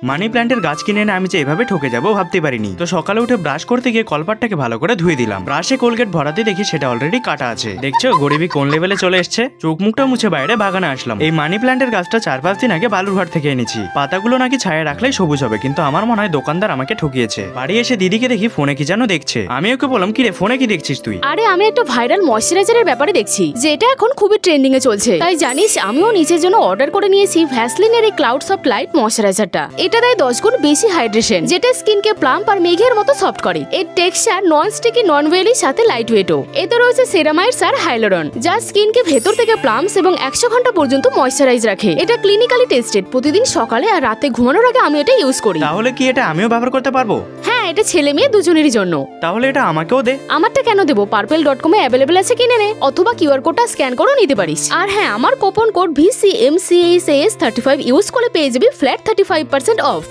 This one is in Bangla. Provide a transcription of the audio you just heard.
মানি প্ল্যান্টের গাছ কিনে এনে আমি যে এভাবে ঠকে যাবো ভাবতে পারিনি। তো সকালে উঠে ব্রাশ করতে গিয়ে কলপাটটাকে ভালো করে ধুয়ে দিলাম। ব্রাশে কোলগেট ভরাতে দেখি সেটা অলরেডি কাটা আছে। দেখছো গরিবি কোন লেভেলে চলে এসছে। চোখ মুখটা মুছে বাইরে বাগানে আসলাম। এই মানি প্ল্যান্টের গাছটা 4-5 দিন আগে বালুরঘাট থেকে এনেছি। পাতাগুলো নাকি ছায়া রাখলেই সবুজ হবে, কিন্তু আমার মনে হয় দোকানদার আমাকে ঠকিয়েছে। বাড়ি এসে দিদিকে দেখি ফোনে কি যেন দেখছে। আমি ওকে বললাম, কি রে ফোনে কি দেখছিস তুই? আরে আমি একটা ভাইরাল ময়শ্চারাইজারের ব্যাপারে দেখছি, যেটা এখন খুবই ট্রেন্ডিং এ চলছে। তাই জানিস আমিও নিজের জন্য অর্ডার করে নিয়েছি ভ্যাসলিনের এই ক্লাউড সফট লাইট ময়শ্চারাইজারটা। এটা দেয় 10 গুণ বেশি হাইড্রেশন, যেটা স্কিনকে প্লাম্প আর মেঘের মতো সফট করে। এর টেক্সচার নন স্টিকি, নন ওয়েলি, সাথে লাইট ওয়েটও। এতে রয়েছে সেরামাইডস আর হাইলোরন, যা স্কিনকে ভেতর থেকে প্লাম্পস এবং 100 ঘন্টা পর্যন্ত ময়শ্চারাইজ রাখে। এটা ক্লিনিক্যালি টেস্টেড। প্রতিদিন সকালে আর রাতে ঘুমানোর আগে আমি এটা ইউজ করি। তাহলে কি এটা আমিও ব্যবহার করতে পারবো? হ্যাঁ, এটা ছেলে মেয়ে দুজনেরই জন্য। তাহলে এটা আমাকেও দে। আমারটা কেন দেবো? পার্পল.com এ অ্যাভেলেবল আছে, কিনে নে, অথবা কিউআর কোডটা স্ক্যান করেও নিতে পারিস। আর হ্যাঁ, আমার কুপন কোড VCMCAS35 ইউজ করে পেয়ে যাবি ফ্ল্যাট 35% অফ।